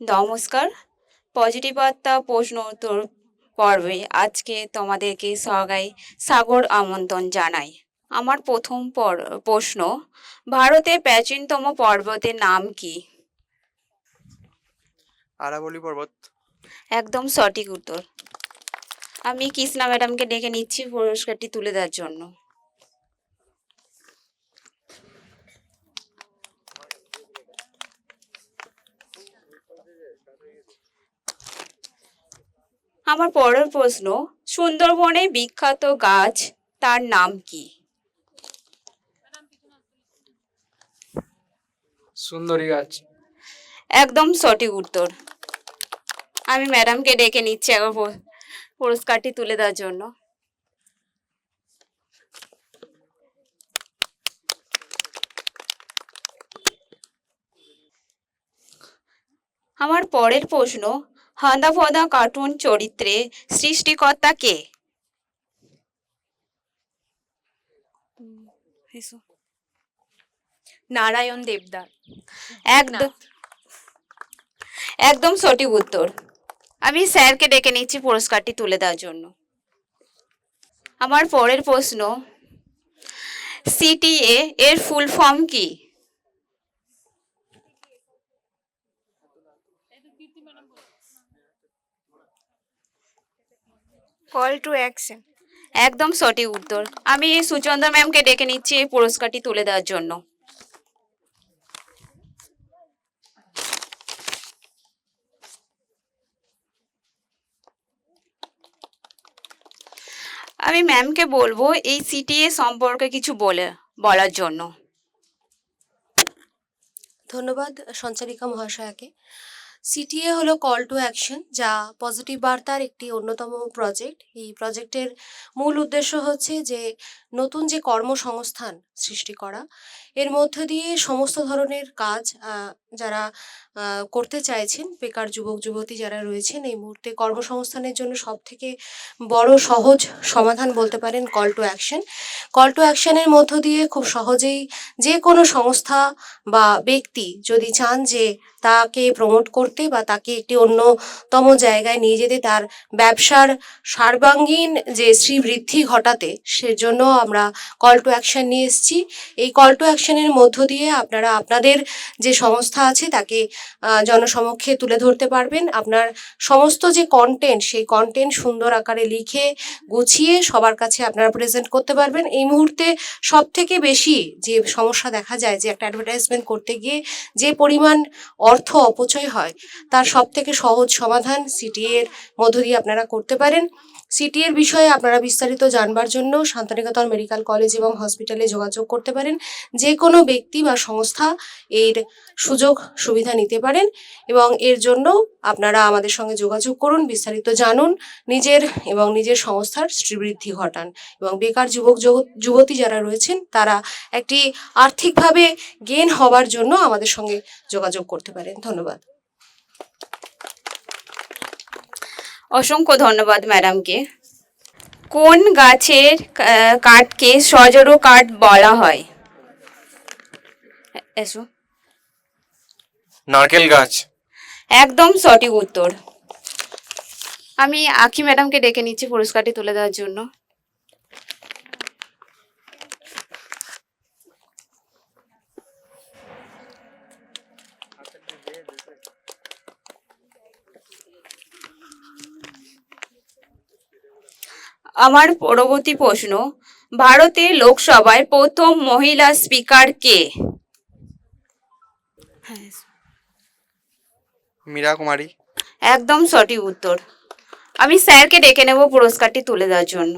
নমস্কার। পজিটিভ বার্তা প্রশ্ন উত্তর পর্বে আজকে তোমাদেরকে সাগর আমন্ত্রণ জানাই। আমার প্রথম প্রশ্ন, ভারতের প্রাচীনতম পর্বতের নাম কি? আরাবলি পর্বত। একদম সঠিক উত্তর। আমি কৃষ্ণা ম্যাডামকে ডেকে নিচ্ছি পুরস্কারটি তুলে দেওয়ার জন্য। আমার পরের প্রশ্ন, সুন্দরবনে বিখ্যাত গাছ তার নাম কি? সুন্দরী গাছ। একদম সঠিক উত্তর। আমি ম্যাডামকে ডেকে নিচ্ছি একবার পুরস্কারটি তুলে দেওয়ার জন্য। আমার পরের প্রশ্ন, হাঁদা ভদা কার্টুন চরিত্রে সৃষ্টিকর্তা কে? নারায়ণ দেবদার। একদম একদম সঠিক উত্তর। আমি স্যারকে ডেকে নিচ্ছি পুরস্কারটি তুলে দেওয়ার জন্য। আমার পরের প্রশ্ন, সিটিএ এর ফুল ফর্ম কি? Call to action. একদম সঠিক উত্তর। আমি সুচন্দ্রা ম্যামকে ডেকে নিচ্ছি এই পুরস্কারটি তুলে দেওয়ার জন্য। আমি ম্যামকে বলবো এই সিটিএ সম্পর্কে কিছু বলার জন্য। ধন্যবাদ সঞ্চারিকা মহাশয়াকে। সিটিএ হলো কল টু অ্যাকশন, যা পজিটিভ বার্তার একটি অন্যতম প্রজেক্ট। এই প্রজেক্টের মূল উদ্দেশ্য হচ্ছে যে নতুন যে কর্মসংস্থান সৃষ্টি করা, এর মধ্য দিয়ে সমস্ত ধরনের কাজ যারা করতে চাইছেন, বেকার যুবক যুবতী যারা রয়েছেন, এই মুহূর্তে কর্মসংস্থানের জন্য সবথেকে বড় সহজ সমাধান বলতে পারেন call to action. Call to অ্যাকশনের মধ্য দিয়ে খুব সহজেই যে কোনো সংস্থা বা ব্যক্তি যদি চান যে তাকে প্রমোট করতে বা তাকে একটি অন্যতম জায়গায় নিয়ে যেতে, তার ব্যবসার সর্বাঙ্গীন যে শ্রীবৃদ্ধি ঘটাতে, সেজন্য আমরা কল টু অ্যাকশন নিয়ে এসেছি। এই কল টু অ্যাকশনের মধ্য দিয়ে আপনারা আপনাদের যে সংস্থা আছে তাকে জনসমক্ষে তুলে ধরতে পারবেন। আপনার সমস্ত যে কন্টেন্ট, সেই কন্টেন্ট সুন্দর আকারে লিখে গুছিয়ে সবার কাছে আপনারা প্রেজেন্ট করতে পারবেন। এই মুহূর্তে সব থেকে বেশি যে সমস্যা দেখা যায় যে একটা অ্যাডভার্টাইজমেন্ট করতে গিয়ে যে পরিমাণ অর্থ অপচয় হয়, তার সব থেকে সহজ সমাধান সিটিএ এর মধ্য দিয়ে আপনারা করতে পারেন। সিটিএর বিষয়ে আপনারা বিস্তারিত জানবার জন্য শান্তিনিকেতন মেডিকেল কলেজ এবং হসপিটালে যোগাযোগ করতে পারেন। যে কোনো ব্যক্তি বা সংস্থা এর সুযোগ সুবিধা নিতে পারেন এবং এর জন্য আপনারা আমাদের সঙ্গে যোগাযোগ করুন, বিস্তারিত জানুন, নিজের এবং নিজের সংস্থার শ্রীবৃদ্ধি ঘটান এবং বেকার যুবক যুবতী যারা রয়েছেন তারা একটি আর্থিকভাবে গেইন হবার জন্য আমাদের সঙ্গে যোগাযোগ করতে পারেন। ধন্যবাদ। অসংখ্য ধন্যবাদ ম্যাডামকে। কোন গাছের কাঠকে সজোড় কাঠ বলা হয়? এসো। নারকেল গাছ। একদম সঠিক উত্তর। আমি আখি ম্যাডামকে ডেকে নিচ্ছি পুরস্কারটি তুলে দেওয়ার জন্য। আমার পরবর্তী প্রশ্ন, ভারতের লোকসভায় প্রথম মহিলা স্পিকার কে? মীরা কুমারী। একদম সঠিক উত্তর। আমি স্যারকে ডেকে নেব পুরস্কারটি তুলে দেওয়ার জন্য।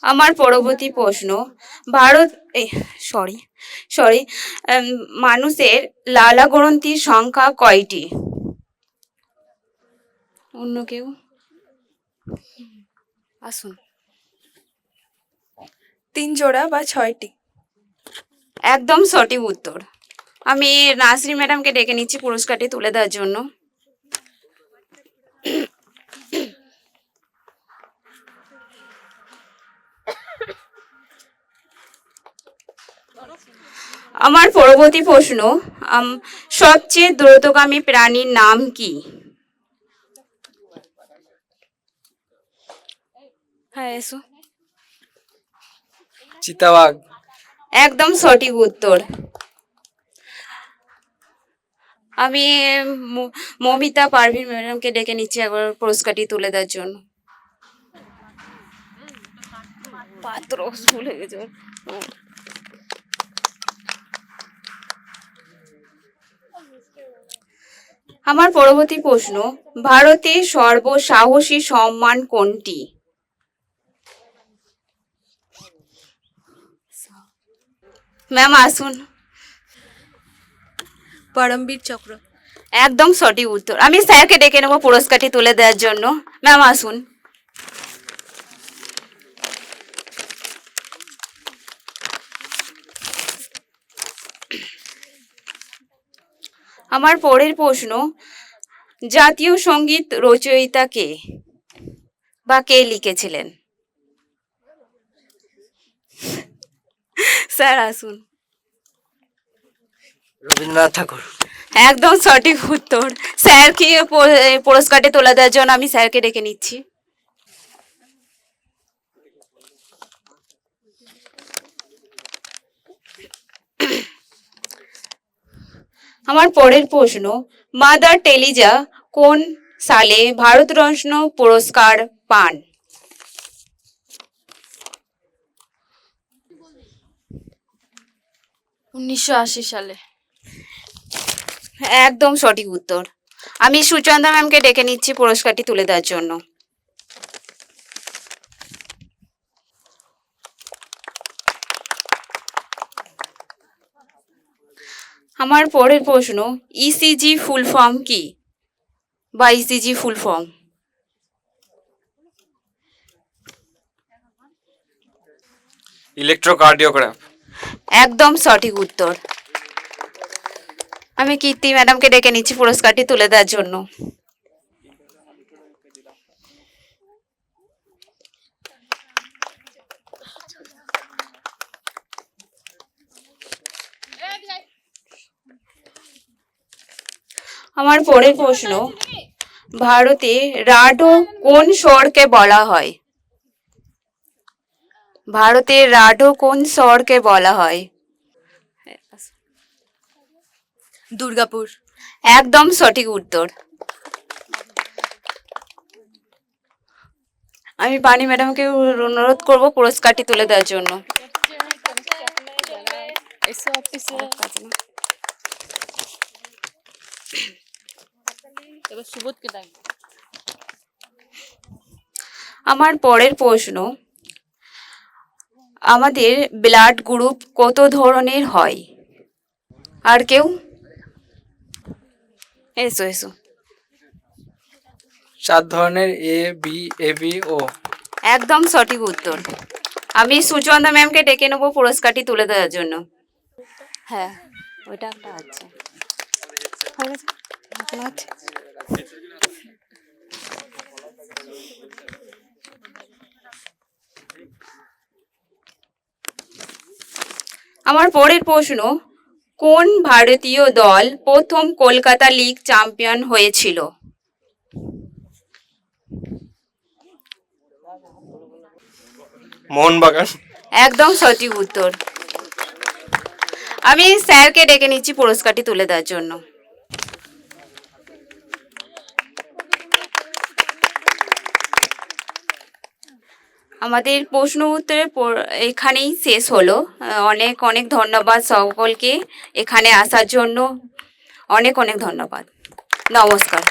আমার পরবর্তী প্রশ্ন, ভারত সরি সরি মানুষের লালা গ্রন্থির সংখ্যা কয়টি? অন্য কেউ আসুন। 3 জোড়া বা 6টি। একদম সঠিক উত্তর। আমি নাসরি ম্যাডামকে ডেকে নিচ্ছি পুরস্কারটি তুলে দেওয়ার জন্য। আমার পরবর্তী প্রশ্ন, সবচেয়ে দ্রুতগামী প্রাণীর নাম কি? হ্যাঁ এসো। চিতাবাঘ। একদম সঠিক উত্তর। আমি মমিতা পারভিন ম্যাডামকে ডেকে নিচ্ছি একবার পুরস্কারটি তুলে দেওয়ার জন্য। পাত্র ভুলে গেছে। আমার পরবর্তী প্রশ্ন, ভারতের সর্বসাহসী সম্মান কোনটি? ম্যাম আসুন। পরমবীর চক্র। একদম সঠিক উত্তর। আমি স্যারকে ডেকে নেবো পুরস্কারটি তুলে দেওয়ার জন্য। ম্যাম আসুন। আমার পরের প্রশ্ন, জাতীয় সঙ্গীত রচয়িতা কে বা কে লিখেছিলেন? স্যার আসুন। রবীন্দ্রনাথ ঠাকুর। একদম সঠিক উত্তর। স্যারকে পুরস্কারটি তুলে দেওয়ার জন্য আমি স্যারকে ডেকে নিচ্ছি। আমার পরের প্রশ্ন, মাদার টেরিজা কোন সালে ভারতরত্ন পুরস্কার পান? সালে। একদম সঠিক উত্তর। আমি সুচন্দা ম্যামকে ডেকে নিচ্ছি পুরস্কারটি তুলে দেওয়ার জন্য। আমার পরের প্রশ্ন, ইসিজি ফুল ফর্ম কি বা ইসিজি ফুল ফর্ম? ইলেকট্রোকার্ডিওগ্রাম। একদম সঠিক উত্তর। আমি কীর্তি ম্যাডামকে ডেকে নিচ্ছি পুরস্কারটি তুলে দেওয়ার জন্য। আমার পরের প্রশ্ন, ভারতে রাডো কোন স্বরকে বলা হয়? ভারতের রাডো কোন স্বরকে বলা হয়? দুর্গাপুর। একদম সঠিক উত্তর। আমি পানি ম্যাডামকে অনুরোধ করব পুরস্কারটি তুলে দেওয়ার জন্য। আমার পরের প্রশ্ন, আমাদের ব্লাড গ্রুপ কত ধরনের হয়? আর কেউ? এসো এসো। 4 ধরনের, এ বি এবি ও। একদম সঠিক উত্তর। আমি সুচন্দা ম্যামকে ডেকে নেবো পুরস্কারটি তুলে দেওয়ার জন্য। হ্যাঁ ওইটা একটা আছে। আমার পরের প্রশ্ন, কোন ভারতীয় দল প্রথম কলকাতা লিগ চ্যাম্পিয়ন হয়েছিল? মোহনবাগান। একদম সঠিক উত্তর। আমি স্যারকে ডেকে নিচ্ছি পুরস্কারটি তুলে দেওয়ার জন্য। আমাদের প্রশ্ন উত্তরের এখানেই শেষ হলো। অনেক অনেক ধন্যবাদ সকলকে এখানে আসার জন্য। অনেক অনেক ধন্যবাদ। নমস্কার।